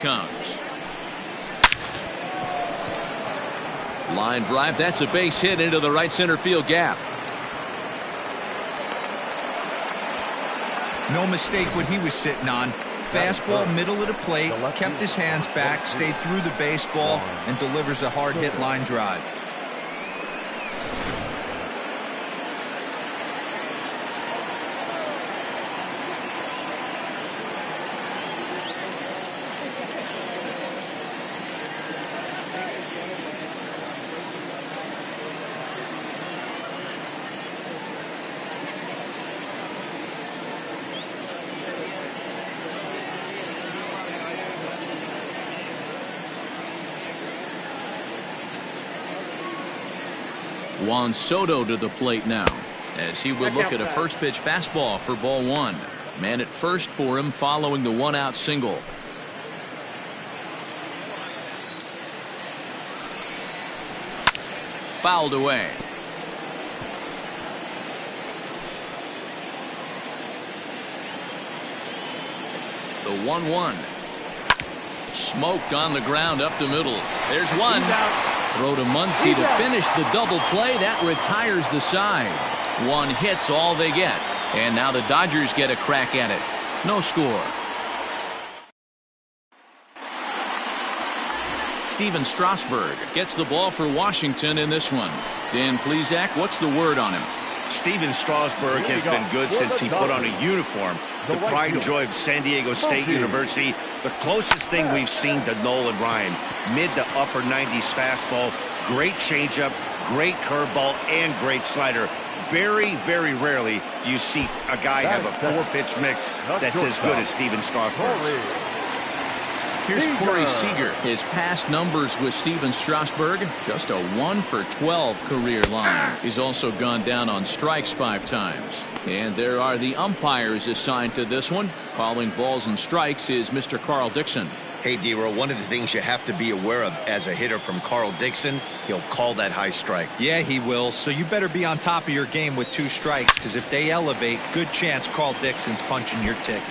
comes. Line drive. That's a base hit into the right center field gap. No mistake what he was sitting on. Fastball, middle of the plate, kept his hands back, stayed through the baseball, and delivers a hard hit line drive. Juan Soto to the plate now, as he will look at a first pitch fastball for ball one. Man at first for him following the 1-out single. Fouled away. The 1-1. Smoked on the ground up the middle. There's one. Throw to Muncy to finish the double play. That retires the side. One hit's all they get. And now the Dodgers get a crack at it. No score. Steven Strasburg gets the ball for Washington in this one. Dan Plesac, what's the word on him? Steven Strasburg has been good since he put on a uniform. The pride and joy of San Diego State University. The closest thing we've seen to Nolan Ryan. Mid to upper 90s fastball. Great changeup, great curveball, and great slider. Very, very rarely do you see a guy have a 4-pitch mix that's as good as Steven Strasburg. Here's Corey Seager. His past numbers with Steven Strasburg, just a 1 for 12 career line. He's also gone down on strikes 5 times. And there are the umpires assigned to this one. Calling balls and strikes is Mr. Carl Dixon. Hey, D-Roll, one of the things you have to be aware of as a hitter from Carl Dixon, he'll call that high strike. Yeah, he will. So you better be on top of your game with 2 strikes, because if they elevate, good chance Carl Dixon's punching your ticket.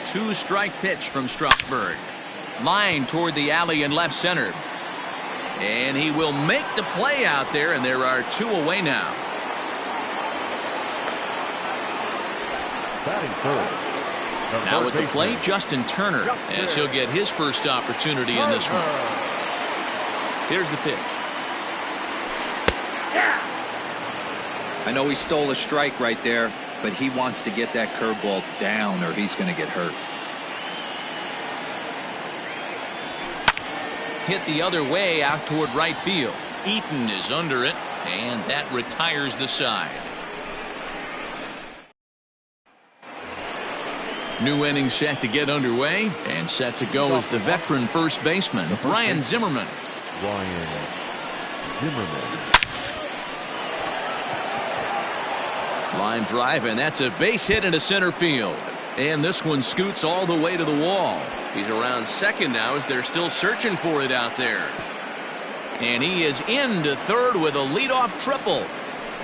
Two-strike pitch from Strasburg. Line toward the alley in left center. And he will make the play out there, and there are 2 away now. Now at the plate, Justin Turner, as he'll get his first opportunity in this one. Here's the pitch. I know he stole a strike right there, but he wants to get that curveball down or he's going to get hurt. Hit the other way out toward right field. Eaton is under it, and that retires the side. New inning set to get underway, and set to go is the veteran first baseman, Ryan Zimmerman. Line drive, and that's a base hit into center field. And this one scoots all the way to the wall. He's around second now as they're still searching for it out there. And he is into third with a leadoff triple.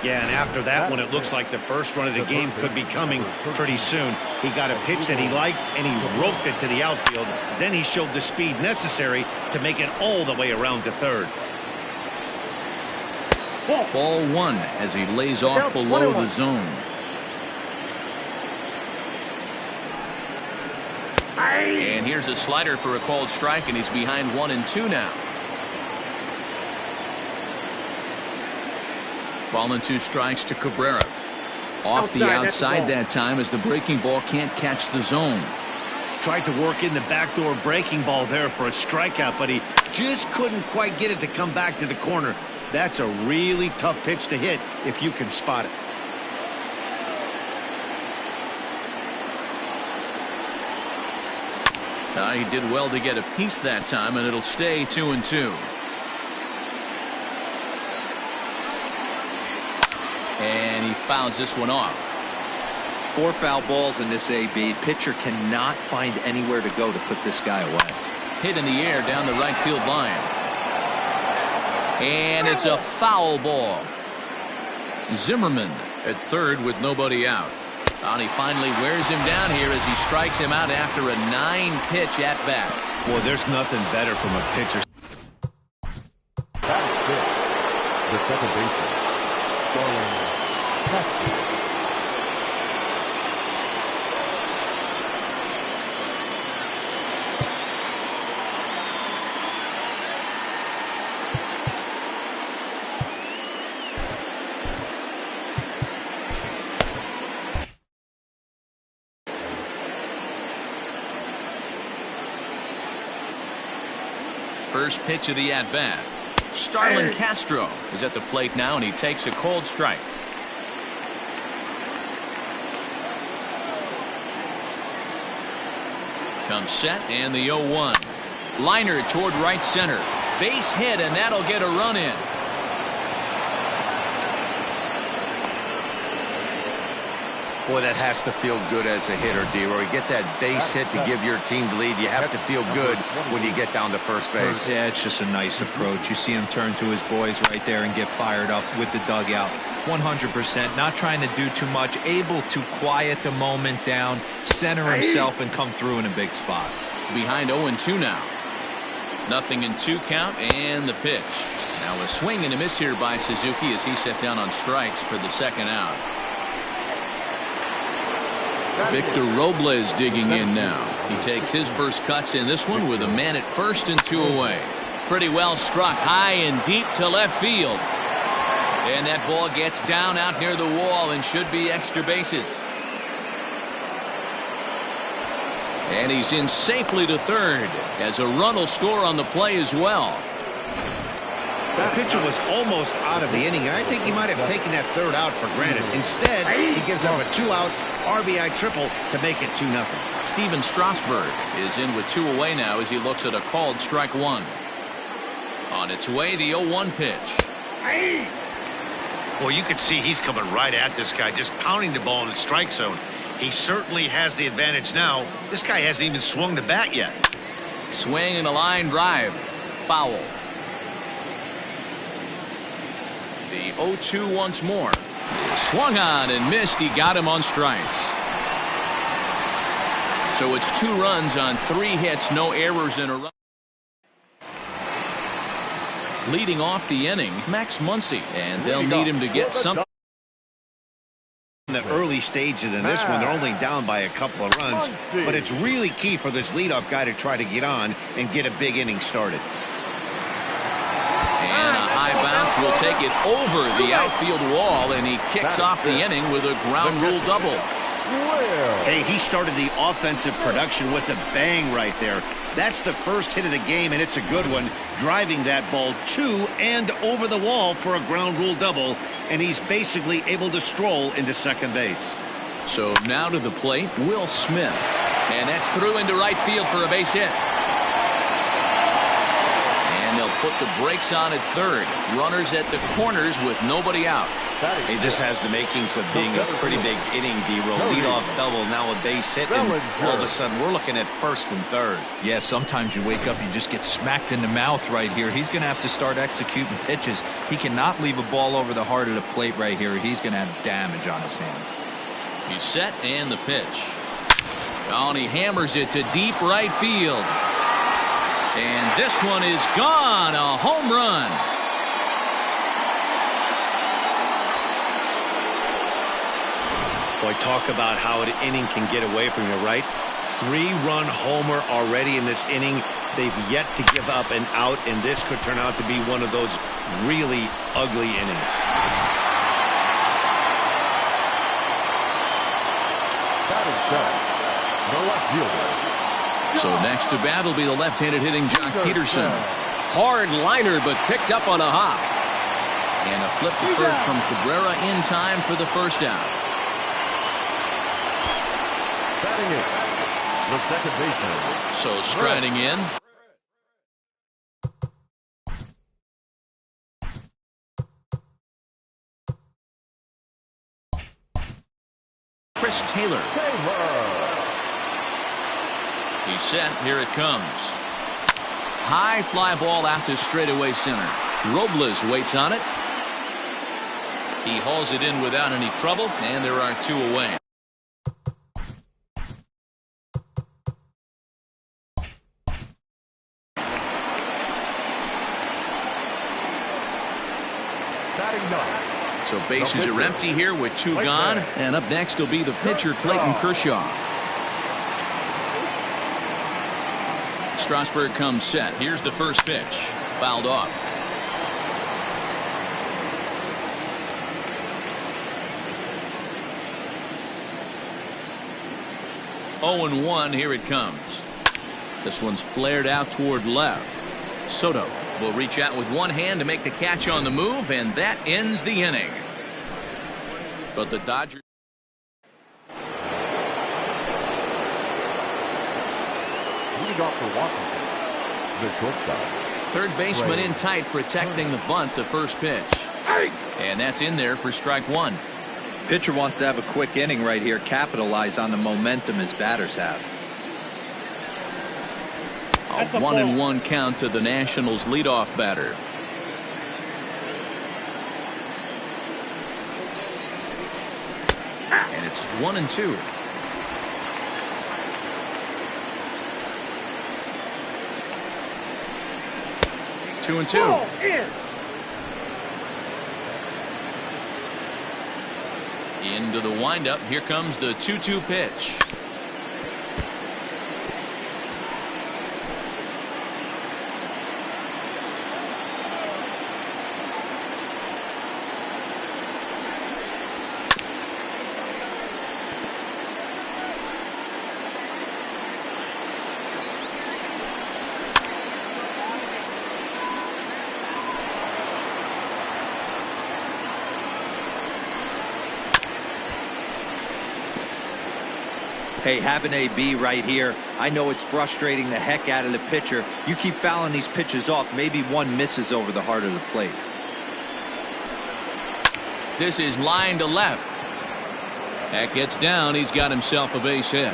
Yeah, and after that one, it looks like the first run of the game could be coming pretty soon. He got a pitch that he liked, and he roped it to the outfield. Then he showed the speed necessary to make it all the way around to third. Ball 1 as he lays off below the zone. And here's a slider for a called strike, and he's behind 1-2 now. Ball and 2 strikes to Cabrera. Off the outside that time as the breaking ball can't catch the zone. Tried to work in the backdoor breaking ball there for a strikeout, but he just couldn't quite get it to come back to the corner. That's a really tough pitch to hit if you can spot it. He did well to get a piece that time, and it'll stay 2-2. And he fouls this one off. 4 foul balls in this AB. Pitcher cannot find anywhere to go to put this guy away. Hit in the air down the right field line. And it's a foul ball. Zimmerman at third with nobody out. And he finally wears him down here as he strikes him out after a 9-pitch at bat. Well, there's nothing better from a pitcher. That is it. The second baseman, Starling Castillo. First pitch of the at-bat. Starlin Castro is at the plate now, and he takes a cold strike. Comes set, and the 0-1. Liner toward right center. Base hit, and that'll get a run in. Boy, that has to feel good as a hitter, D-Roy. Get that base hit to give your team the lead. You have to feel good when you get down to first base. Yeah, it's just a nice approach. You see him turn to his boys right there and get fired up with the dugout. 100%, not trying to do too much, able to quiet the moment down, center himself, and come through in a big spot. Behind 0-2 now. 0-2 count, and the pitch. Now a swing and a miss here by Suzuki as he set down on strikes for the second out. Victor Robles digging in now. He takes his first cuts in this one with a man at first and 2 away. Pretty well struck high and deep to left field. And that ball gets down out near the wall and should be extra bases. And he's in safely to third as a run will score on the play as well. The pitcher was almost out of the inning. I think he might have taken that third out for granted. Instead, he gives up a 2-out RBI triple to make it 2-0. Steven Strasburg is in with 2 away now as he looks at a called strike 1. On its way, the 0-1 pitch. Well, you can see he's coming right at this guy, just pounding the ball in the strike zone. He certainly has the advantage now. This guy hasn't even swung the bat yet. Swing and a line drive. Foul. The 0-2 once more. Swung on and missed. He got him on strikes. So it's 2 runs on 3 hits, no errors in a row. Leading off the inning, Max Muncy, and they'll need him to get something. In the early stages in this one, they're only down by a couple of runs, but it's really key for this leadoff guy to try to get on and get a big inning started. And a high bounce will take it over the outfield wall, and he kicks off the inning with a ground rule double. Hey, he started the offensive production with a bang right there. That's the first hit of the game, and it's a good one, driving that ball to and over the wall for a ground rule double, and he's basically able to stroll into second base. So now to the plate, Will Smith, and that's through into right field for a base hit. And they'll put the brakes on at third. Runners at the corners with nobody out. Hey, this has the makings of being a pretty big inning, D-Roll. Leadoff double, now a base hit, and all of a sudden we're looking at first and third. Yeah, sometimes you wake up, you just get smacked in the mouth right here. He's going to have to start executing pitches. He cannot leave a ball over the heart of the plate right here. He's going to have damage on his hands. He's set, and the pitch. Oh, and he hammers it to deep right field. And this one is gone. A home run. Boy, talk about how an inning can get away from you, right? 3-run homer already in this inning. They've yet to give up an out, and this could turn out to be one of those really ugly innings. That is done. The left fielder. So next to bat will be the left-handed hitting Jock Peterson. Hard liner, but picked up on a hop. And a flip to first from Cabrera in time for the first out. Batting it, the second baseman. So striding in. Chris Taylor. He's set. Here it comes. High fly ball out to straightaway center. Robles waits on it. He hauls it in without any trouble, and there are 2 away. So bases are empty here with 2 gone. And up next will be the pitcher, Clayton Kershaw. Strasburg comes set. Here's the first pitch. Fouled off. Oh and 1, here it comes. This one's flared out toward left. Soto will reach out with one hand to make the catch on the move, and that ends the inning. But the Dodgers. Leading off for Washington, the shortstop. Third baseman in tight, protecting the bunt, the first pitch. And that's in there for strike 1. Pitcher wants to have a quick inning right here, capitalize on the momentum his batters have. A 1-1 count to the Nationals leadoff batter. And it's 1-2. Two and 2. Into the windup. Here comes the 2-2 pitch. Hey, have an AB right here. I know it's frustrating the heck out of the pitcher. You keep fouling these pitches off, maybe one misses over the heart of the plate. This is line to left. That gets down. He's got himself a base hit.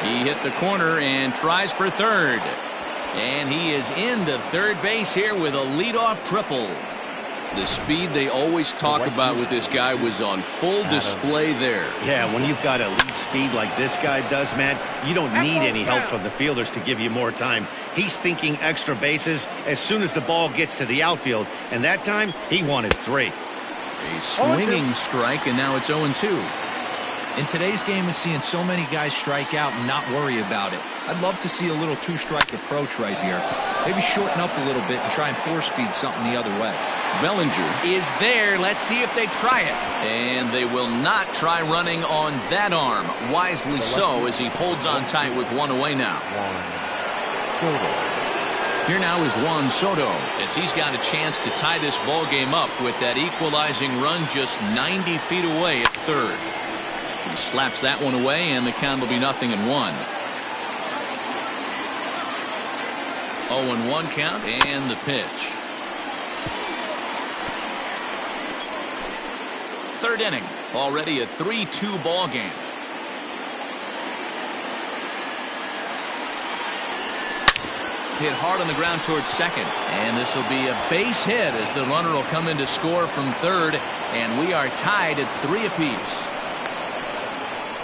He hit the corner and tries for third. And he is into third base here with a leadoff triple. The speed they always talk about with this guy was on full display there. Yeah, when you've got elite speed like this guy does, man, you don't need any help from the fielders to give you more time. He's thinking extra bases as soon as the ball gets to the outfield, and that time he wanted 3. A swinging strike, and now it's 0-2. In today's game, we're seeing so many guys strike out and not worry about it. I'd love to see a little 2-strike approach right here. Maybe shorten up a little bit and try and force feed something the other way. Bellinger is there. Let's see if they try it. And they will not try running on that arm. Wisely so, as he holds on tight with 1 away now. Here now is Juan Soto, as he's got a chance to tie this ball game up with that equalizing run just 90 feet away at third. He slaps that one away, and the count will be 0-1. 0-1 count, and the pitch. Third inning, already a 3-2 ball game. Hit hard on the ground towards second, and this will be a base hit as the runner will come in to score from third, and we are tied at 3 apiece.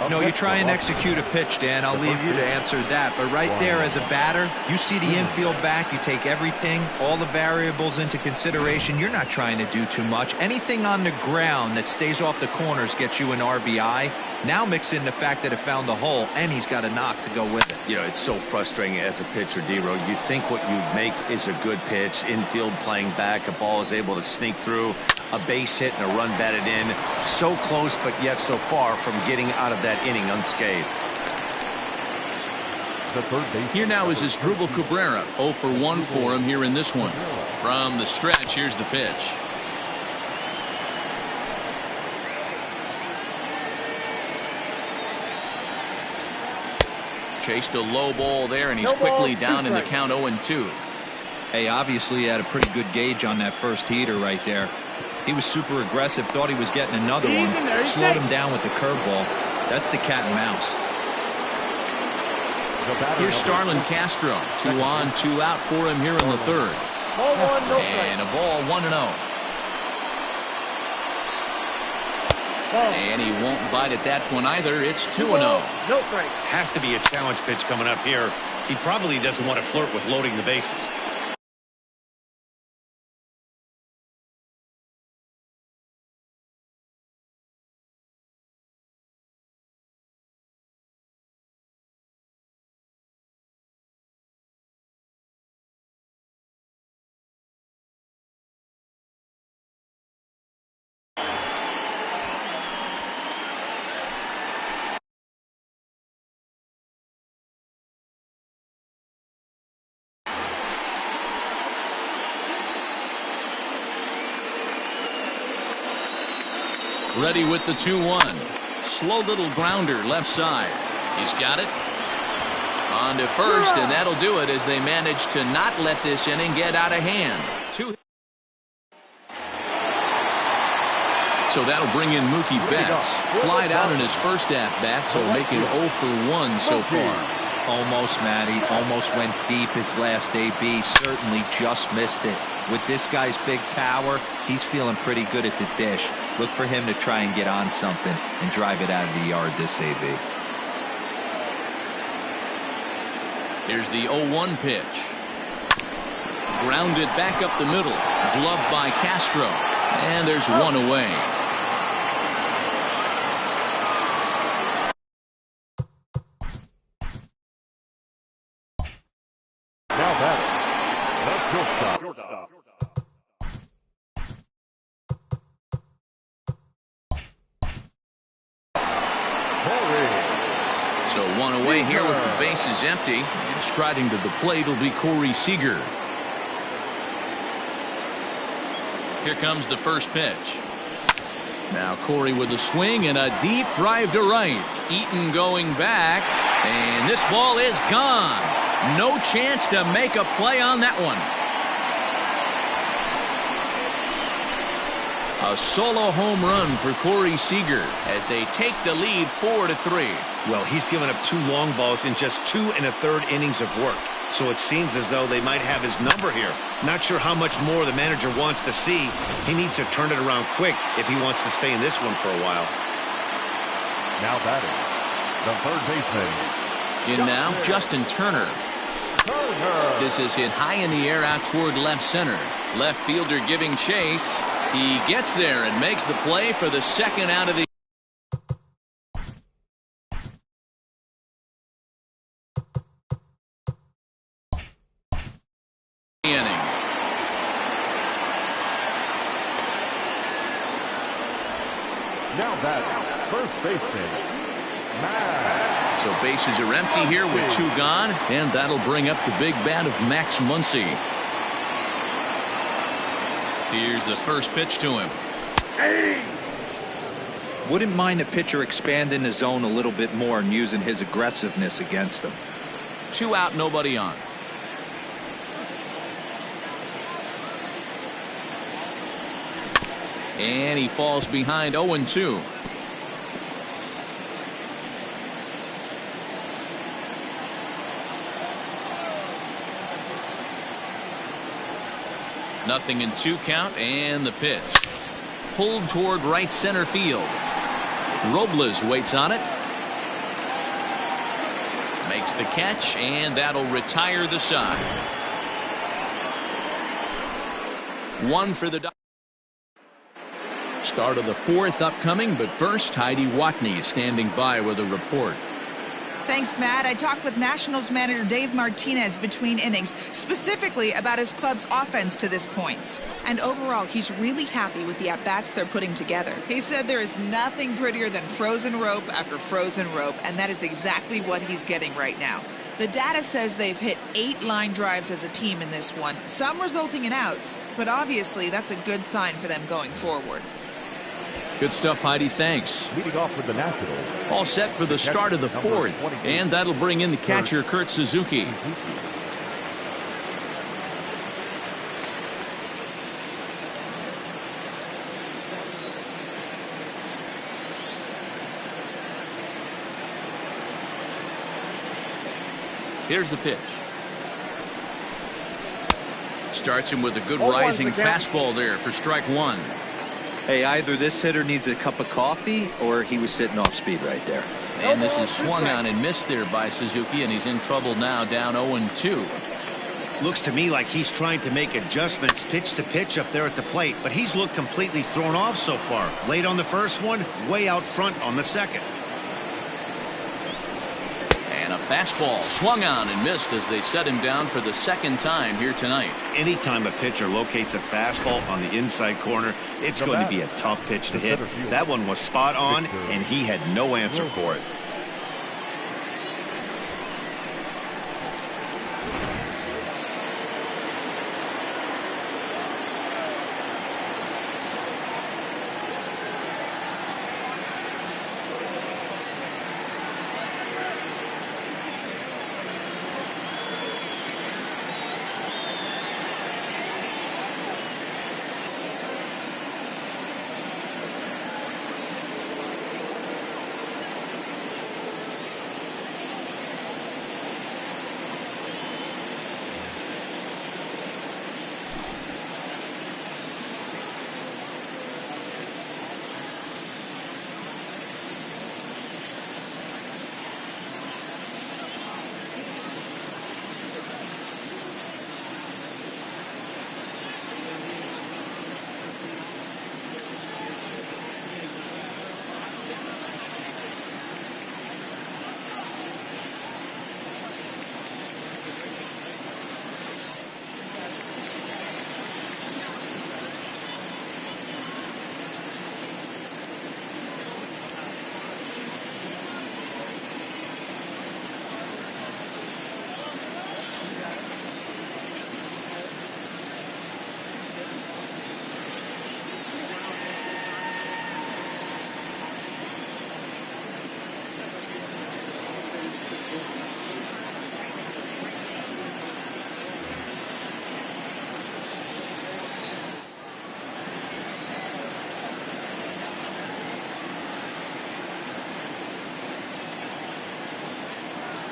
No, you try and execute a pitch, Dan. I'll leave you to answer that. But right there as a batter, you see the infield back. You take everything, all the variables into consideration. You're not trying to do too much. Anything on the ground that stays off the corners gets you an RBI. Now mix in the fact that it found the hole, and he's got a knock to go with it. You know, it's so frustrating as a pitcher, D-Row. You think what you make is a good pitch. Infield playing back. A ball is able to sneak through. A base hit and a run batted in. So close, but yet so far from getting out of that inning unscathed. Here now is Asdrubal Cabrera. 0 for 1 for him here in this one. From the stretch, here's the pitch. Chased a low ball there, and he's quickly down in the count 0-2. Hey, obviously he had a pretty good gauge on that first heater right there. He was super aggressive, thought he was getting another one, slowed him down with the curveball. That's the cat and mouse. Here's Starlin Castro. 2 on, 2 out for him here in the third. And a ball 1-0. And he won't bite at that one either. It's 2-0. No strike. Has to be a challenge pitch coming up here. He probably doesn't want to flirt with loading the bases. Ready with the 2-1. Slow little grounder left side. He's got it. On to first, and that'll do it as they manage to not let this inning get out of hand. So that'll bring in Mookie Betts. Flied out in his first at-bat, so making 0 for 1 so far. Almost, Matty. Almost went deep his last AB. Certainly just missed it. With this guy's big power, he's feeling pretty good at the dish. Look for him to try and get on something and drive it out of the yard this AB. Here's the 0-1 pitch. Grounded back up the middle. Gloved by Castro. And there's one away. Now batting, the shortstop. So one away here with the bases empty. And striding to the plate will be Corey Seager. Here comes the first pitch. Now Corey with a swing and a deep drive to right. Eaton going back. And this ball is gone. No chance to make a play on that one. A solo home run for Corey Seager as they take the lead 4-3. Well, he's given up 2 long balls in just 2 1/3 innings of work. So it seems as though they might have his number here. Not sure how much more the manager wants to see. He needs to turn it around quick if he wants to stay in this one for a while. Now batting, the third baseman. In now, Justin Turner. This is hit high in the air out toward left center. Left fielder giving chase. He gets there and makes the play for the second out of the inning. Now batting, first baseman, Max. So bases are empty here with 2 gone, and that'll bring up the big bat of Max Muncy. Here's the first pitch to him. Wouldn't mind the pitcher expanding the zone a little bit more and using his aggressiveness against him. 2 out, nobody on. And he falls behind 0-2. Nothing in 2 count, and the pitch. Pulled toward right center field. Robles waits on it. Makes the catch, and that'll retire the side. 1 for the start of the 4th upcoming, but first, Heidi Watney standing by with a report. Thanks, Matt. I talked with Nationals manager Dave Martinez between innings, specifically about his club's offense to this point. And overall, he's really happy with the at-bats they're putting together. He said there is nothing prettier than frozen rope after frozen rope, and that is exactly what he's getting right now. The data says they've hit 8 line drives as a team in this one, some resulting in outs, but obviously that's a good sign for them going forward. Good stuff, Heidi. Thanks. Leading off with the Nationals. All set for the start of the 4th, and that'll bring in the catcher, Kurt Suzuki. Here's the pitch. Starts him with a good rising fastball there for strike 1. Hey, either this hitter needs a cup of coffee or he was sitting off speed right there. And this is swung on and missed there by Suzuki, and he's in trouble now, down 0-2. Looks to me like he's trying to make adjustments pitch to pitch up there at the plate, but he's looked completely thrown off so far. Late on the first one, way out front on the second. And a fastball swung on and missed as they set him down for the second time here tonight. Anytime a pitcher locates a fastball on the inside corner, it's going to be a tough pitch to hit. That one was spot on, and he had no answer for it.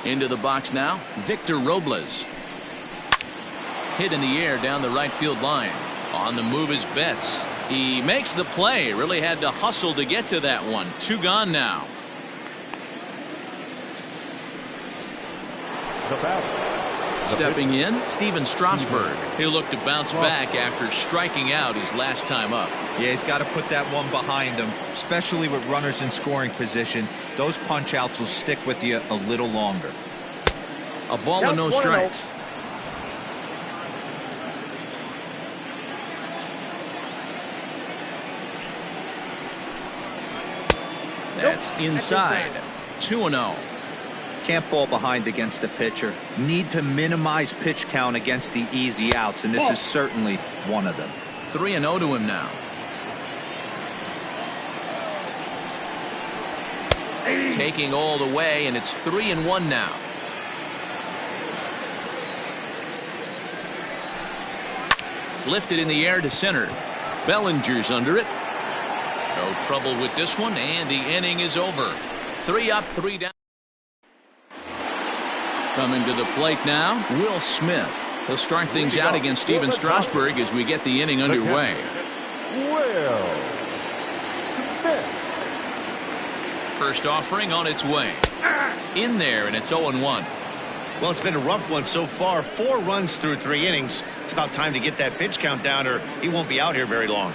Into the box now, Victor Robles. Hit in the air down the right field line. On the move is Betts. He makes the play. Really had to hustle to get to that one. 2 gone now. Stepping in, Steven Strasburg. He'll look to bounce back after striking out his last time up. Yeah, he's got to put that one behind him, especially with runners in scoring position. Those punch outs will stick with you a little longer. A ball and no strikes. That's inside. 2-0. Can't fall behind against a pitcher. Need to minimize pitch count against the easy outs, and this is certainly one of them. 3-0 to him now. Taking all the way, and it's 3-1 now. Lifted in the air to center. Bellinger's under it. No trouble with this one, and the inning is over. 3 up, 3 down. Coming to the plate now, Will Smith. He'll start things out against Steven Strasburg as we get the inning underway. Will Smith. First offering on its way. In there, and it's 0-1. Well, it's been a rough one so far. 4 runs through 3 innings. It's about time to get that pitch count down, or he won't be out here very long.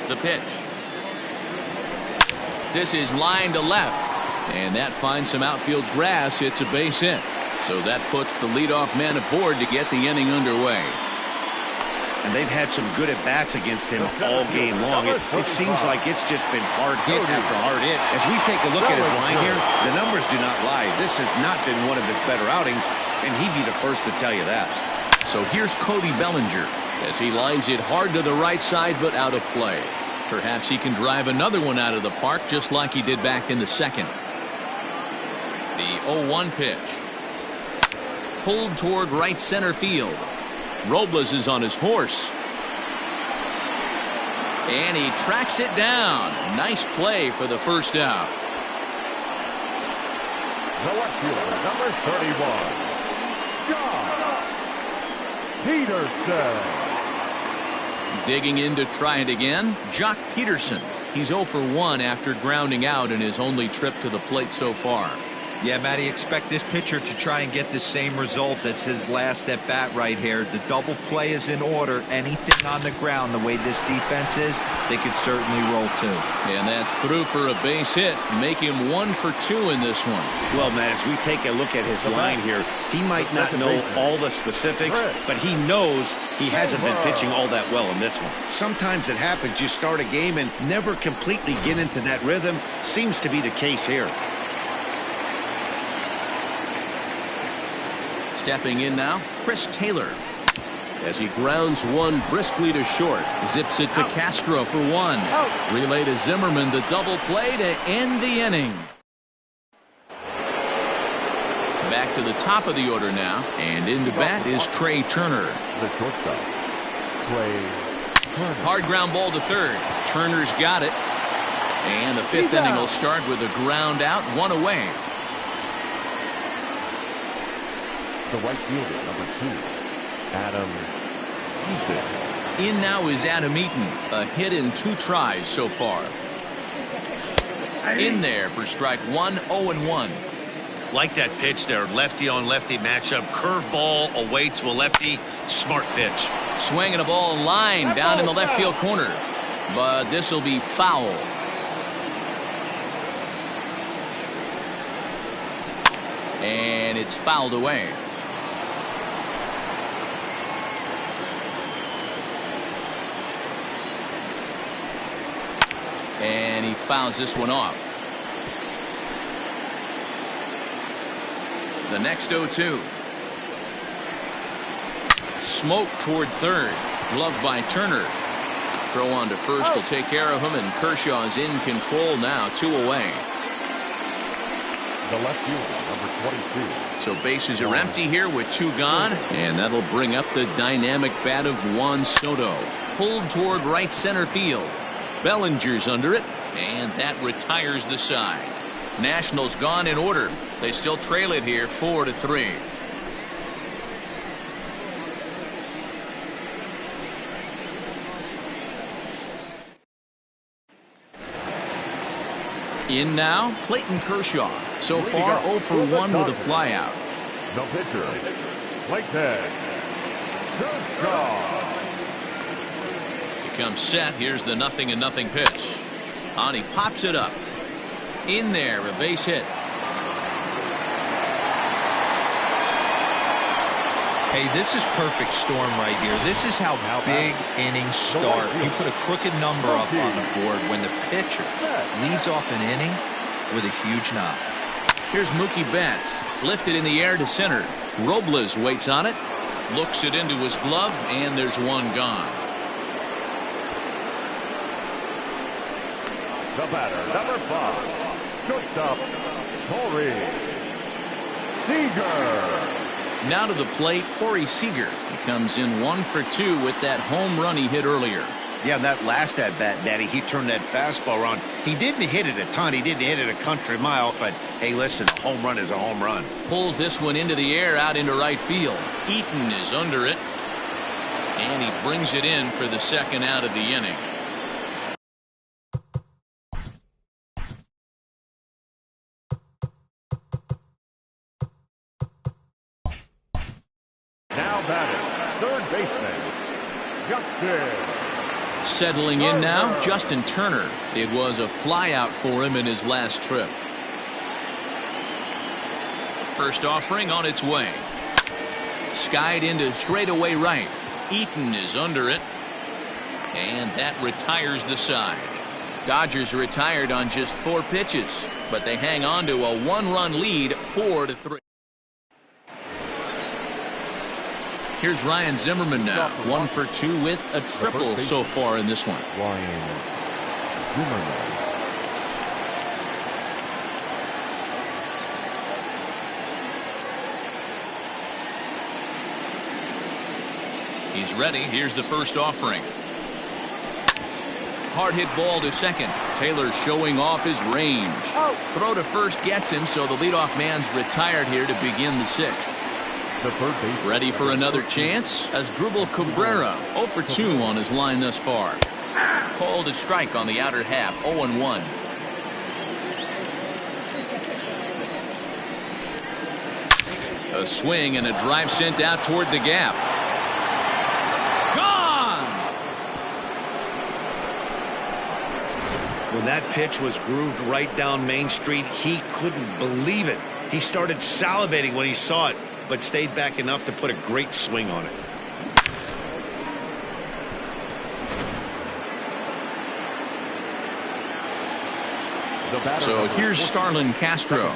The pitch. This is line to left, and that finds some outfield grass. It's a base hit, so that puts the leadoff man aboard to get the inning underway. And they've had some good at-bats against him all game long. It seems like it's just been hard hit after hard hit. As we take a look at his line here, the numbers do not lie. This has not been one of his better outings, and he'd be the first to tell you that. So here's Cody Bellinger as he lines it hard to the right side, but out of play. Perhaps he can drive another one out of the park just like he did back in the second. The 0-1 pitch. Pulled toward right center field. Robles is on his horse. And he tracks it down. Nice play for the first out. The left fielder, number 31, Jock Peterson. Digging in to try it again, Jock Peterson. He's 0 for 1 after grounding out in his only trip to the plate so far. Yeah, Matty, expect this pitcher to try and get the same result. That's his last at bat right here. The double play is in order. Anything on the ground, the way this defense is, they could certainly roll too. And that's through for a base hit, make him 1 for 2 in this one. Well, Matt, as we take a look at his line here, he might not know all the specifics, but he knows he hasn't been pitching all that well in this one. Sometimes it happens. You start a game and never completely get into that rhythm. Seems to be the case here. Stepping in now, Chris Taylor. As he grounds one briskly to short, zips it to Castro for 1. Relay to Zimmerman, the double play to end the inning. Back to the top of the order now, and into bat is Trey Turner. The shortstop, Trey Turner. Hard ground ball to third. Turner's got it. And the 5th inning will start with a ground out, 1 away. The right fielder, number 2, Adam Eaton. In now is Adam Eaton, a hit in 2 tries so far. In there for strike 1, 0-1. Like that pitch there, lefty on lefty matchup, curveball away to a lefty, smart pitch. Swinging a ball line down in the left field corner, but this will be foul. And it's fouled away. And he fouls this one off. The next 0-2. Smoke toward third. Gloved by Turner. Throw on to first will take care of him, and Kershaw is in control now, 2 away. The left fielder, number 22. So bases are empty here with 2 gone, and that'll bring up the dynamic bat of Juan Soto. Pulled toward right center field. Bellinger's under it, and that retires the side. Nationals gone in order. They still trail it here 4-3. In now, Clayton Kershaw. So far 0 for 1 with a flyout. The pitcher, Clayton Kershaw. Comes set. Here's the 0-0 pitch. On he pops it up. In there, a base hit. Hey, this is perfect storm right here. This is how big innings start. You put a crooked number up on the board when the pitcher leads off an inning with a huge knock. Here's Mookie Betts. Lifted in the air to center. Robles waits on it. Looks it into his glove, and there's 1 gone. The batter, number 5, shortstop, Corey Seager. Now to the plate, Corey Seager. He comes in 1 for 2 with that home run he hit earlier. Yeah, that last at bat, Daddy, he turned that fastball around. He didn't hit it a ton. He didn't hit it a country mile, but hey, listen, a home run is a home run. Pulls this one into the air out into right field. Eaton is under it, and he brings it in for the 2nd out of the inning. Now batting, third baseman, Justin. Settling in now, Justin Turner. It was a flyout for him in his last trip. First offering on its way. Skied into straightaway right. Eaton is under it, and that retires the side. Dodgers retired on just 4 pitches, but they hang on to a 1-run lead, 4-3. Here's Ryan Zimmerman now, 1 for 2 with a triple so far in this one. Ryan Zimmerman. He's ready. Here's the first offering. Hard hit ball to second. Taylor showing off his range. Throw to first gets him, so the leadoff man's retired here to begin the sixth. Ready for another chance as Dribble Cabrera 0 for 2 on his line thus far. Called a strike on the outer half, 0-1. A swing and a drive sent out toward the gap. When that pitch was grooved right down Main Street, he couldn't believe it. He started salivating when he saw it, but stayed back enough to put a great swing on it. So here's Starlin Castro.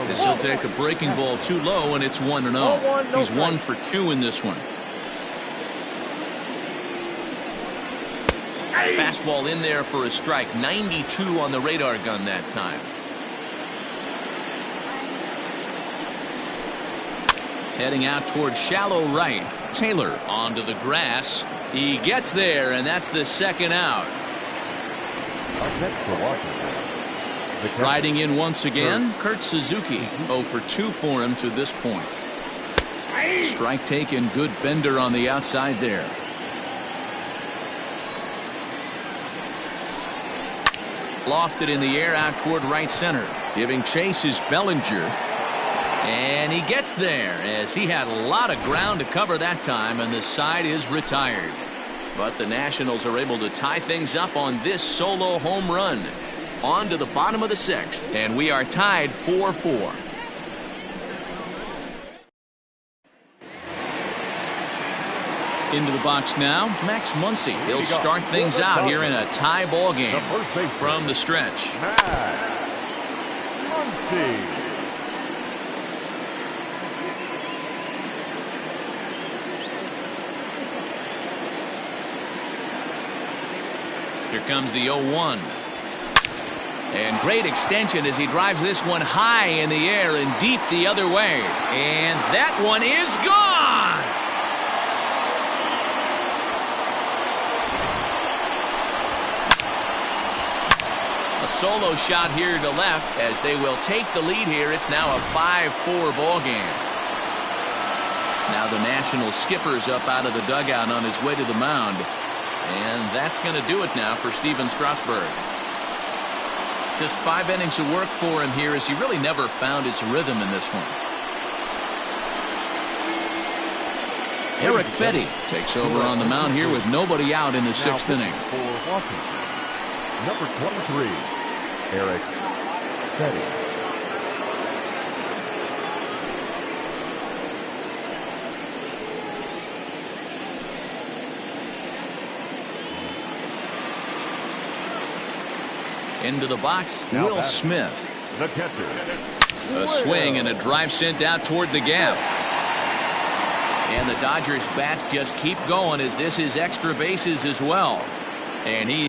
This will take a breaking ball too low, and it's 1-0. He's 1 for 2 in this one. Fastball in there for a strike. 92 on the radar gun that time. Heading out towards shallow right. Taylor onto the grass. He gets there, and that's the second out. Riding in once again, Kurt Suzuki. 0 for 2 for him to this point. Strike taken, good bender on the outside there. Lofted in the air out toward right center. Giving chase is Bellinger. And he gets there as he had a lot of ground to cover that time, and the side is retired. But the Nationals are able to tie things up on this solo home run. On to the bottom of the sixth, and we are tied 4-4. Into the box now, Max Muncy. He'll start things out here in a tie ball game from the stretch. Here comes the 0-1. And great extension as he drives this one high in the air and deep the other way. And that one is gone! A solo shot here to left as they will take the lead here. It's now a 5-4 ball game. Now the National skipper's up out of the dugout on his way to the mound. And that's going to do it now for Stephen Strasburg. Just 5 innings of work for him here as he really never found his rhythm in this one. Eric Fetty takes over on the mound here with nobody out in the 6th inning. For Washington, number 23, Eric Fetty. Into the box, Will Smith. The catcher. A swing and a drive sent out toward the gap. And the Dodgers bats just keep going as this is extra bases as well. And he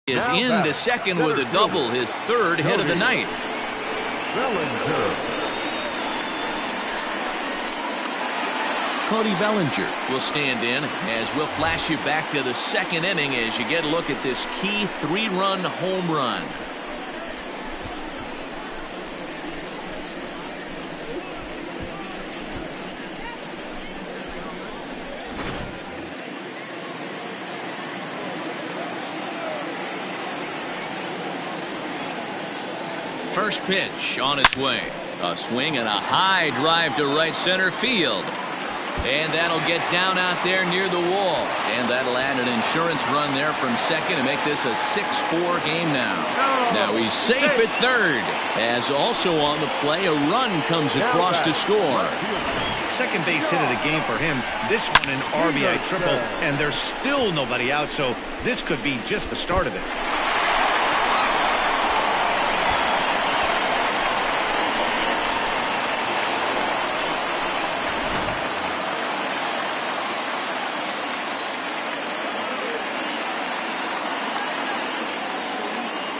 Is in the second with a double, his third hit of the night. Cody Bellinger will stand in as we'll flash you back to the second inning as you get a look at this key 3-run home run. First pitch on its way. A swing and a high drive to right center field. And that'll get down out there near the wall. And that'll add an insurance run there from second to make this a 6-4 game now. Now he's safe at third. As also on the play, a run comes across to score. Second base hit of the game for him. This one an RBI triple. And there's still nobody out. So this could be just the start of it.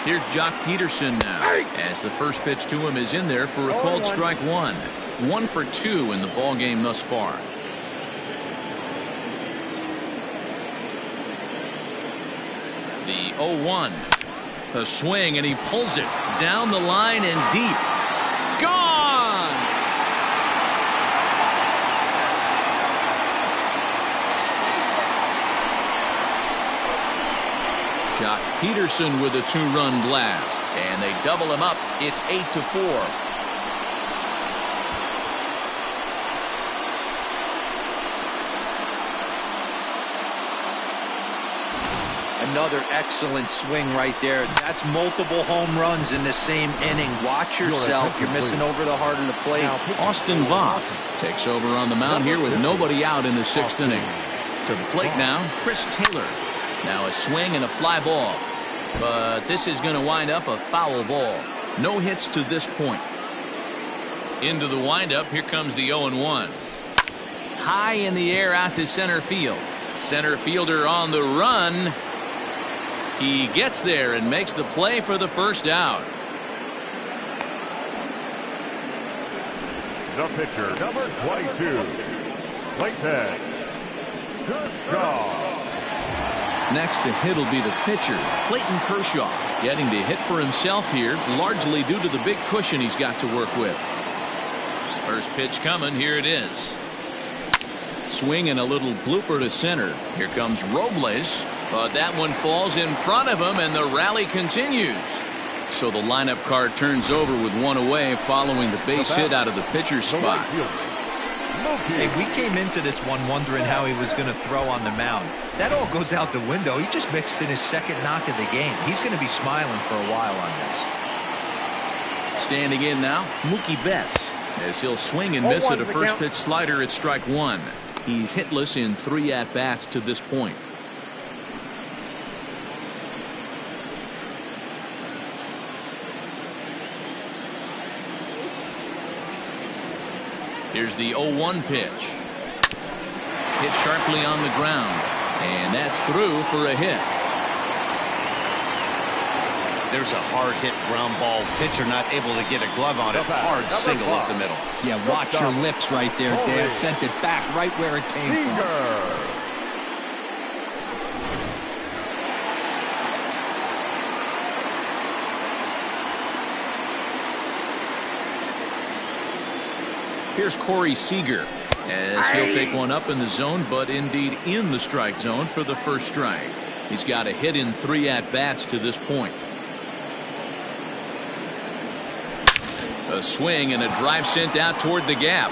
Here's Jock Peterson now, as the first pitch to him is in there for a called strike one. 1 for 2 in the ball game thus far. The 0-1. A swing, and he pulls it down the line and deep. Gone! Jock Peterson with a 2-run blast, and they double him up. It's 8-4. Another excellent swing right there. That's multiple home runs in the same inning. Watch yourself. You're missing over the heart of the plate. Austin Voth takes over on the mound here with nobody out in the 6th inning. To the plate now, Chris Taylor. Now a swing and a fly ball. But this is going to wind up a foul ball. No hits to this point. Into the windup, here comes the 0-1. High in the air out to center field. Center fielder on the run. He gets there and makes the play for the first out. The pitcher, number 22, Clayton Kershaw. Next to hit will be the pitcher, Clayton Kershaw, getting to hit for himself here, largely due to the big cushion he's got to work with. First pitch coming, here it is. Swing and a little blooper to center. Here comes Robles, but that one falls in front of him, and the rally continues. So the lineup card turns over with one away following the base hit out of the pitcher's spot. Hey, we came into this one wondering how he was going to throw on the mound. That all goes out the window. He just mixed in his second knock of the game. He's going to be smiling for a while on this. Standing in now, Mookie Betts, as he'll swing and miss at a first pitch slider at strike one. He's hitless in 3 at-bats to this point. Here's the 0-1 pitch. Hit sharply on the ground. And that's through for a hit. There's a hard hit ground ball. Pitcher not able to get a glove on it. Hard single up the middle. Yeah, watch your lips right there, Dad. Sent it back right where it came from. Here's Corey Seager, as he'll take one up in the zone, but indeed in the strike zone for the first strike. He's got a hit in 3 at-bats to this point. A swing and a drive sent out toward the gap.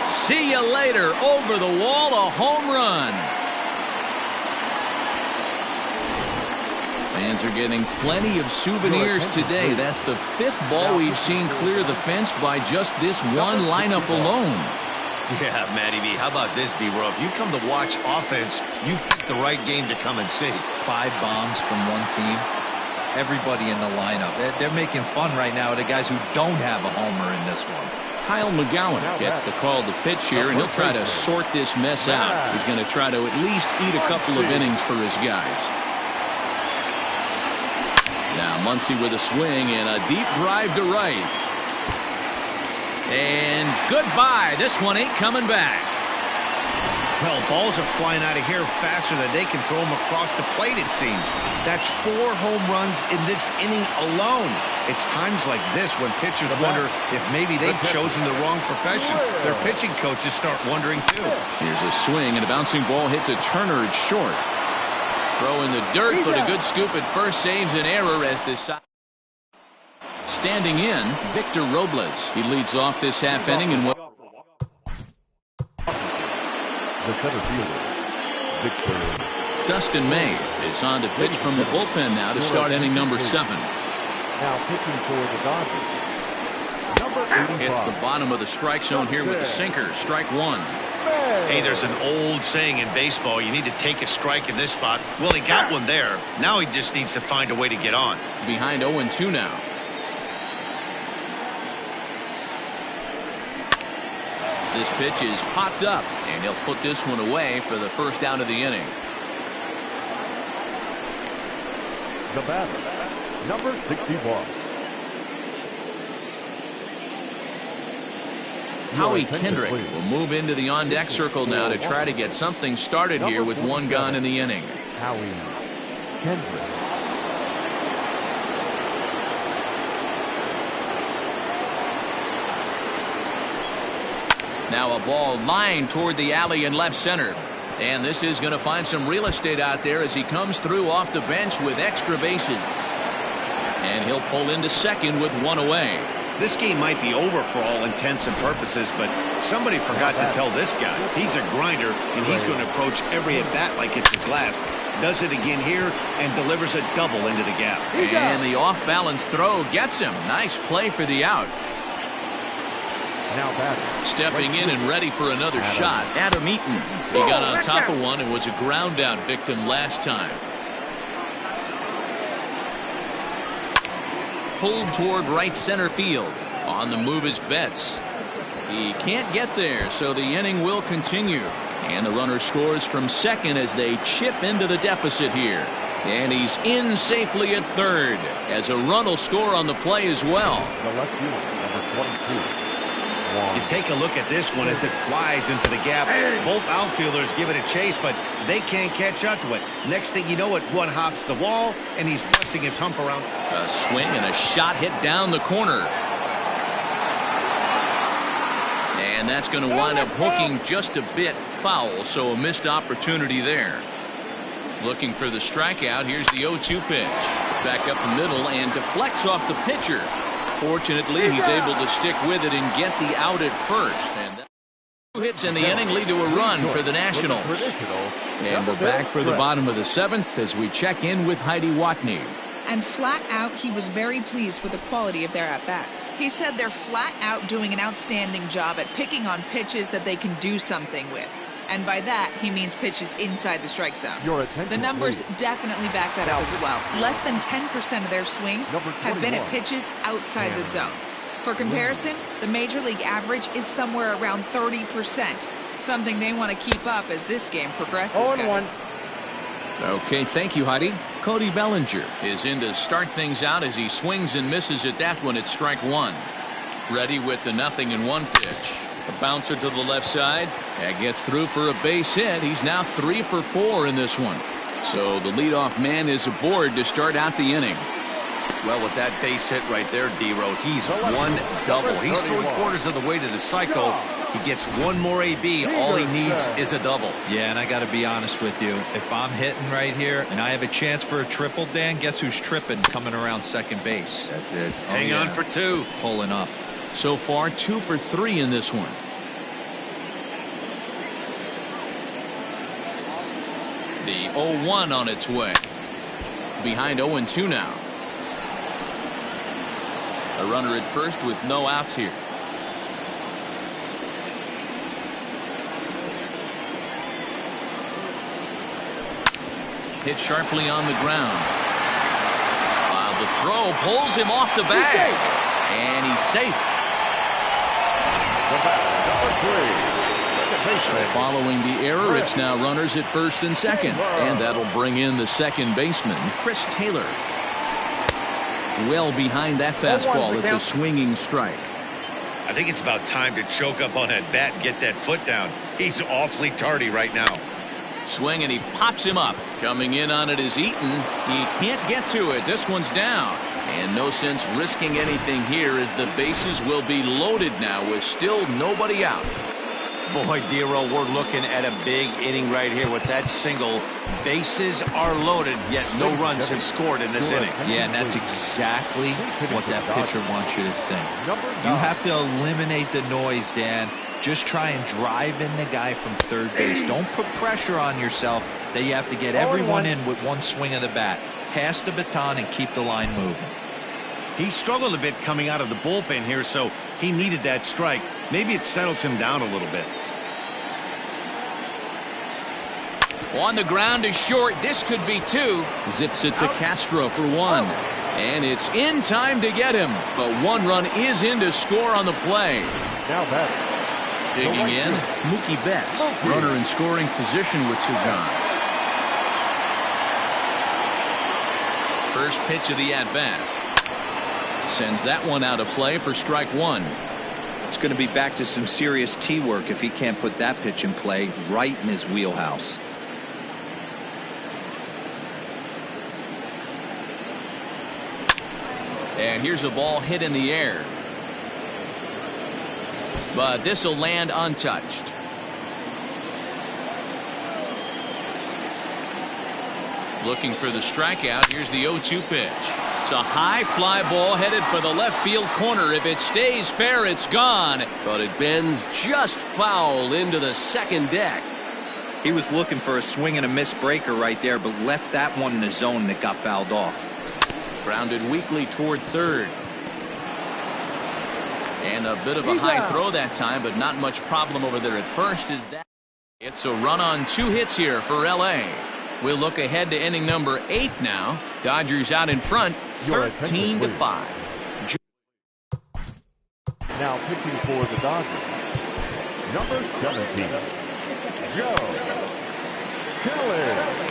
See you later. Over the wall, a home run. Fans are getting plenty of souvenirs today. That's the 5th ball we've seen clear the fence by just this one lineup alone. Yeah, Matty B. How about this, D-Row? If you come to watch offense, you picked the right game to come and see. 5 bombs from one team. Everybody in the lineup. They're making fun right now of the guys who don't have a homer in this one. Kyle McGowan gets the call to pitch here, and he'll try to sort this mess out. He's going to try to at least eat a couple of innings for his guys. Muncy with a swing and a deep drive to right. And goodbye. This one ain't coming back. Well, balls are flying out of here faster than they can throw them across the plate, it seems. That's 4 home runs in this inning alone. It's times like this when pitchers wonder if maybe they've chosen the wrong profession. Their pitching coaches start wondering, too. Here's a swing, and a bouncing ball hit to Turner. It's short. Throw in the dirt, but a good scoop at first saves an error as this side. Standing in, Victor Robles. He leads off this half inning and The center fielder, Victor. Dustin May is on to pitch from the bullpen now to start inning number 7. Now pitching for the Dodgers, number 85. Hits the bottom of the strike zone here with the sinker. Strike 1. Hey, there's an old saying in baseball, you need to take a strike in this spot. Well, he got one there. Now he just needs to find a way to get on. Behind 0-2 now. This pitch is popped up, and he'll put this one away for the first out of the inning. The batter, number 61. Howie Kendrick will move into the on-deck circle now to try to get something started here with 1 gone in the inning. Howie Kendrick. Now a ball lined toward the alley in left center. And this is going to find some real estate out there as he comes through off the bench with extra bases. And he'll pull into second with 1 away. This game might be over for all intents and purposes, but somebody forgot to tell this guy. He's a grinder, and he's going to approach every at-bat like it's his last. Does it again here and delivers a double into the gap. And the off-balance throw gets him. Nice play for the out. Now batter. Stepping in and ready for another shot. Adam Eaton. He got on top of one and was a ground out victim last time. Pulled toward right center field. On the move is Betts. He can't get there, so the inning will continue. And the runner scores from second as they chip into the deficit here. And he's in safely at third as a run will score on the play as well. The left fielder, number 22. You take a look at this one as it flies into the gap. Both outfielders give it a chase, but they can't catch up to it. Next thing you know it, one hops the wall, and he's busting his hump around. A swing and a shot hit down the corner. And that's going to wind up hooking just a bit foul, so a missed opportunity there. Looking for the strikeout. Here's the 0-2 pitch. Back up the middle and deflects off the pitcher. Fortunately, he's able to stick with it and get the out at first. And 2 hits in the inning lead to a run for the Nationals. And we're back for the bottom of the 7th as we check in with Heidi Watney. And flat out, he was very pleased with the quality of their at-bats. He said they're flat out doing an outstanding job at picking on pitches that they can do something with. And by that, he means pitches inside the strike zone. The numbers definitely back that up as well. Less than 10% of their swings have been at pitches outside the zone. For comparison, the Major League average is somewhere around 30%, something they want to keep up as this game progresses, guys. Okay, thank you, Heidi. Cody Bellinger is in to start things out as he swings and misses at that one at strike 1. Ready with the 0-1 pitch. A bouncer to the left side. That gets through for a base hit. He's now 3 for 4 in this one. So the leadoff man is aboard to start out the inning. Well, with that base hit right there, D-Road, he's 1 double. He's 3/4 of the way to the cycle. He gets 1 more AB. All he needs is a double. Yeah, and I got to be honest with you. If I'm hitting right here and I have a chance for a triple, Dan, guess who's tripping coming around second base? That's it. Hang on for 2. Pulling up. So far, 2 for 3 in this one. The 0-1 on its way. Behind 0-2 now. A runner at first with no outs here. Hit sharply on the ground. While the throw pulls him off the bag. And he's safe. Following the error, it's now runners at first and second. And that'll bring in the second baseman, Chris Taylor. well behind that fastball. It's a swinging strike. I think it's about time to choke up on that bat and get that foot down. He's awfully tardy right now. Swing, and he pops him up. Coming in on it is Eaton. He can't get to it. This one's down. And no sense risking anything here as the bases will be loaded now with still nobody out. Boy, Dero, we're looking at a big inning right here with that single. Bases are loaded, yet no runs have scored in this inning. Yeah, and that's exactly what that pitcher wants you to think. You have to eliminate the noise, Dan. Just try and drive in the guy from third base. Don't put pressure on yourself that you have to get everyone in with one swing of the bat. Pass the baton and keep the line moving. He struggled a bit coming out of the bullpen here, so he needed that strike. Maybe it settles him down a little bit. On the ground is short. This could be two. Zips it to Castro for one. And it's in time to get him. But one run is in to score on the play. Now batting. Digging in, Mookie Betts. Runner in scoring position with Sugan. First pitch of the at-bat. Sends that one out of play for strike one. It's going to be back to some serious tee work if he can't put that pitch in play right in his wheelhouse. And here's a ball hit in the air. But this will land untouched. Looking for the strikeout. Here's the 0-2 pitch. It's a high fly ball headed for the left field corner. If it stays fair, it's gone. But it bends just foul into the second deck. He was looking for a swing and a miss breaker right there, but left that one in the zone that got fouled off. Grounded weakly toward third. And a bit of a high throw that time, but not much problem over there at first. Is that it's a run on 2 hits here for L.A. We'll look ahead to inning number 8 now. Dodgers out in front, 13-5. Now pitching for the Dodgers, number 17, Joe Kelly.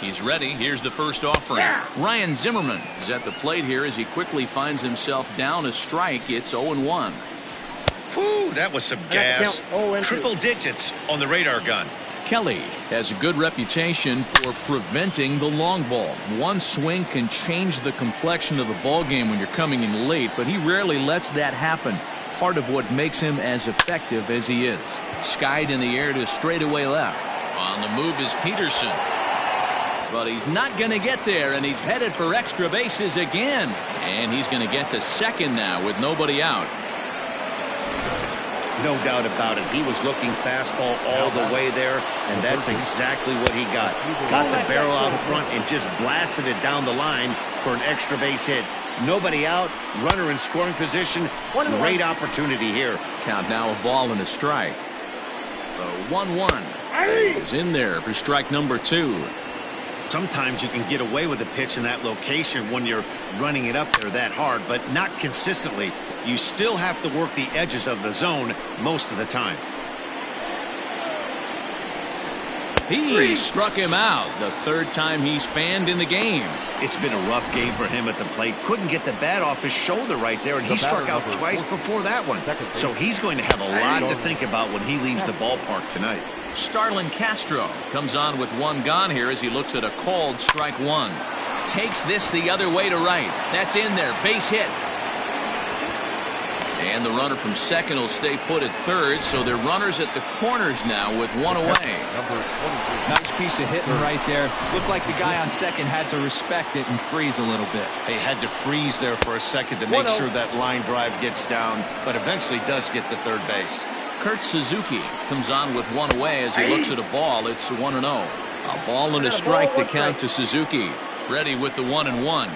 He's ready. Here's the first offering. Ryan Zimmerman is at the plate here as he quickly finds himself down a strike. It's 0-1. Whew, that was some gas. Triple digits on the radar gun. Kelly has a good reputation for preventing the long ball. One swing can change the complexion of the ball game when you're coming in late, but he rarely lets that happen. Part of what makes him as effective as he is. Skied in the air to straightaway left. On the move is Peterson. But he's not going to get there, and he's headed for extra bases again. And he's going to get to second now with nobody out. No doubt about it. He was looking fastball all the way there, and that's exactly what he got. Got the barrel out in front and just blasted it down the line for an extra base hit. Nobody out, runner in scoring position. Great opportunity here. Count now a ball and a strike. The 1-1 is in there for strike number 2. Sometimes you can get away with a pitch in that location when you're running it up there that hard, but not consistently. You still have to work the edges of the zone most of the time. He struck him out. The third time he's fanned in the game. It's been a rough game for him at the plate. Couldn't get the bat off his shoulder right there, and he struck out twice before that one. So he's going to have a lot to think about when he leaves the ballpark tonight. Starlin Castro comes on with one gone here as he looks at a called strike one. Takes this the other way to right. That's in there. Base hit. And the runner from second will stay put at third, so they're runners at the corners now with one away. Nice piece of hitting right there. Looked like the guy on second had to respect it and freeze a little bit. They had to freeze there for a second to make sure that line drive gets down, but eventually does get to third base. Kurt Suzuki comes on with one away as he looks at a ball. It's 1-0. A ball and a strike to count to Suzuki. Ready with the 1-1.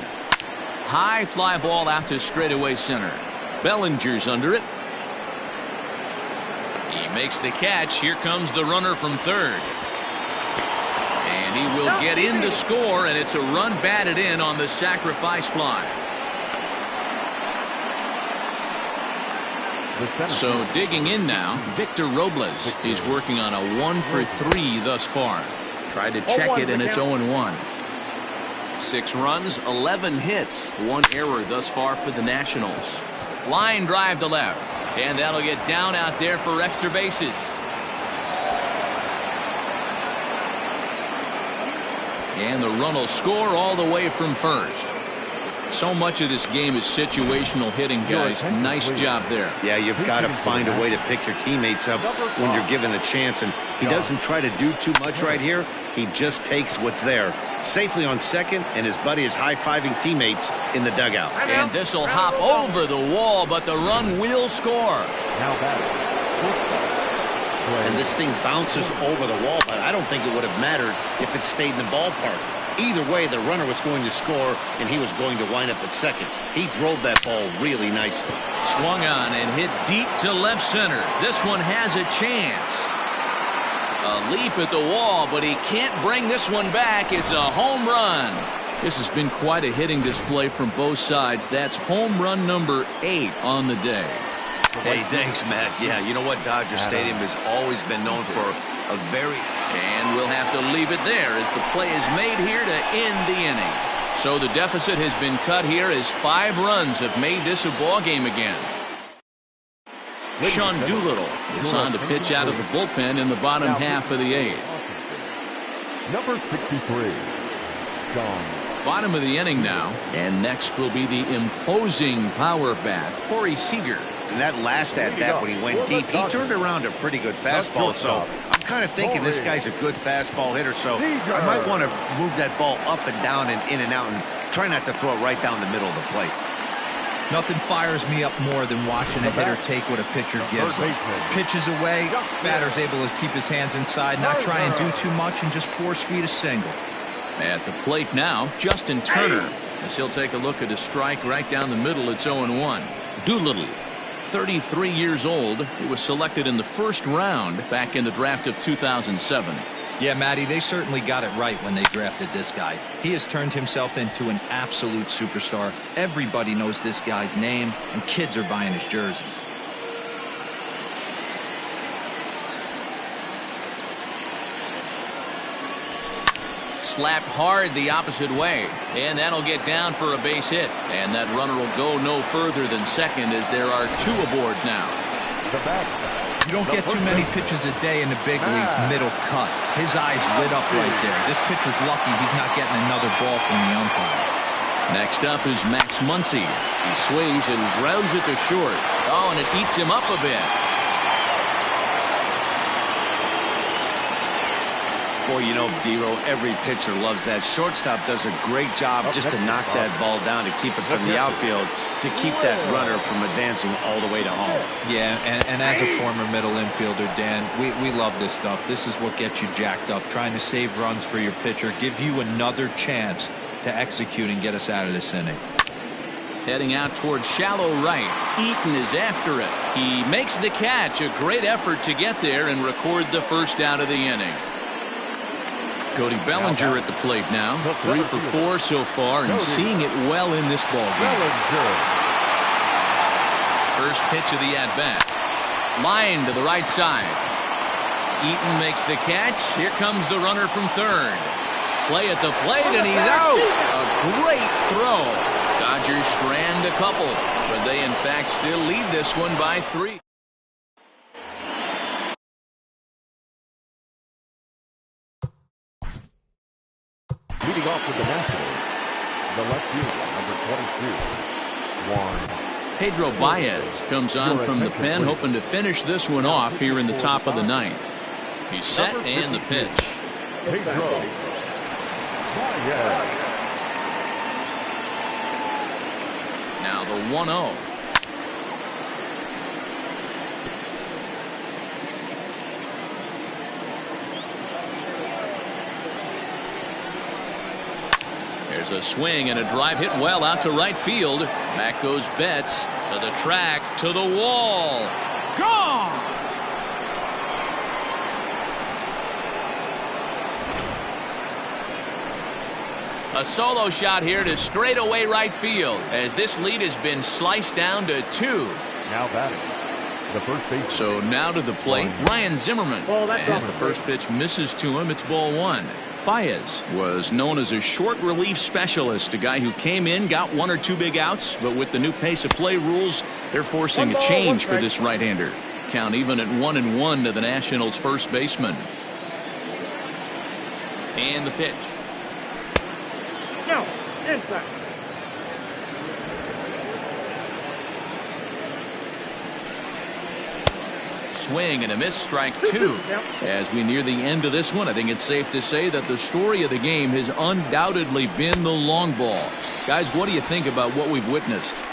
High fly ball out to straightaway center. Bellinger's under it. He makes the catch. Here comes the runner from third. And he will get in to score, and it's a run batted in on the sacrifice fly. So digging in now, Victor Robles is working on a 1 for 3 thus far. Tried to check it, and it's 0-1. 6 runs, 11 hits, 1 error thus far for the Nationals. Line drive to left, and that'll get down out there for extra bases. And the run will score all the way from first. So much of this game is situational hitting, guys. Nice job there. Yeah, you've got to find a way to pick your teammates up when you're given the chance, and he doesn't try to do too much right here. He just takes what's there. Safely on second, and his buddy is high-fiving teammates in the dugout. And this will hop over the wall, but the run will score. And this thing bounces over the wall, but I don't think it would have mattered if it stayed in the ballpark. Either way, the runner was going to score, and he was going to wind up at second. He drove that ball really nicely. Swung on and hit deep to left center. This one has a chance. A leap at the wall, but he can't bring this one back. It's a home run. This has been quite a hitting display from both sides. That's home run number 8 on the day. Hey, thanks, Matt. Yeah, you know what? Dodger Stadium has always been known for a very... And we'll have to leave it there as the play is made here to end the inning. So the deficit has been cut here as 5 runs have made this a ball game again. Sean Doolittle is on to pitch out of the bullpen in the bottom half of the 8th. Number 63, Sean. Bottom of the inning now, and next will be the imposing power bat, Corey Seager. And that last at-bat when he went deep, he turned around a pretty good fastball. So I'm kind of thinking this guy's a good fastball hitter. So I might want to move that ball up and down and in and out and try not to throw it right down the middle of the plate. Nothing fires me up more than watching a hitter take what a pitcher gives him. Pitches away, batter's able to keep his hands inside, not try and do too much, and just force feed a single. At the plate now, Justin Turner, as he'll take a look at a strike right down the middle. It's 0-1. Doolittle, 33 years old. He was selected in the first round back in the draft of 2007. Yeah, Matty, they certainly got it right when they drafted this guy. He has turned himself into an absolute superstar. Everybody knows this guy's name, and kids are buying his jerseys. Slapped hard the opposite way, and that'll get down for a base hit. And that runner will go no further than second as there are 2 aboard now. You don't get too many pitches a day in the big leagues middle cut. His eyes lit up right there. This pitcher's lucky he's not getting another ball from the umpire. Next up is Max Muncy. He swings and grounds it to short. Oh, and it eats him up a bit. Boy, you know, Dero, every pitcher loves that. Shortstop does a great job just to knock that ball down, to keep it from the outfield, to keep that runner from advancing all the way to home. Yeah, and as a former middle infielder, Dan, we love this stuff. This is what gets you jacked up, trying to save runs for your pitcher, give you another chance to execute and get us out of this inning. Heading out towards shallow right. Eaton is after it. He makes the catch. A great effort to get there and record the first out of the inning. Cody Bellinger at the plate now. 3 for 4 so far, and seeing it well in this ball game. First pitch of the at-bat. Line to the right side. Eaton makes the catch. Here comes the runner from third. Play at the plate, and he's out. A great throw. Dodgers strand a couple, but they in fact still lead this one by 3. Leading off with the Nationals, the left fielder, number 22, Juan. Pedro Baez comes on from the pen, hoping to finish this one off here in the top of the 9th. He's set, and the pitch. Pedro Baez. Now the 1-0. There's a swing and a drive hit well out to right field. Back goes Betts to the track, to the wall. Gone! A solo shot here to straightaway right field as this lead has been sliced down to 2. Now batting, the first base. So now to the plate, Ryan Zimmerman. As the first pitch misses to him, it's ball one. Baez was known as a short relief specialist, a guy who came in, got one or two big outs, but with the new pace of play rules, they're forcing a change for this right-hander. Count even at 1-1 to the Nationals' first baseman. And the pitch. No, inside. Swing and a miss, strike two. As we near the end of this one, I think it's safe to say that the story of the game has undoubtedly been the long ball. Guys, what do you think about what we've witnessed?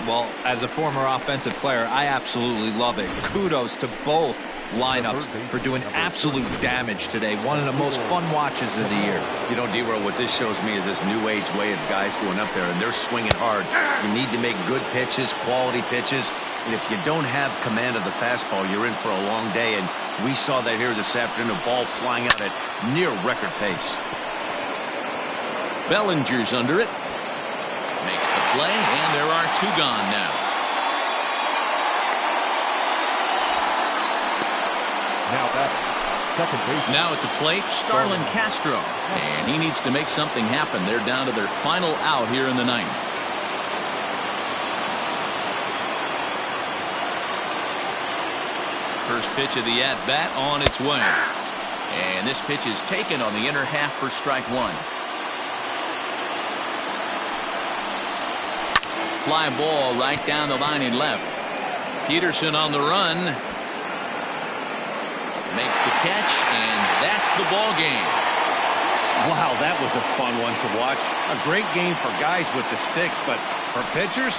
Well, as a former offensive player, I absolutely love it. Kudos to both lineups for doing absolute damage today. One of the most fun watches of the year. You know, D-Row, what this shows me is this new age way of guys going up there, and they're swinging hard. You need to make good pitches, quality pitches. And if you don't have command of the fastball, you're in for a long day. And we saw that here this afternoon, a ball flying out at near record pace. Bellinger's under it. Makes the play, and there are two gone now. Now at the plate, Starlin Castro. And he needs to make something happen. They're down to their final out here in the ninth. First pitch of the at-bat on its way. And this pitch is taken on the inner half for strike one. Fly ball right down the line in left. Peterson on the run. Makes the catch, and that's the ball game. Wow, that was a fun one to watch. A great game for guys with the sticks, but for pitchers,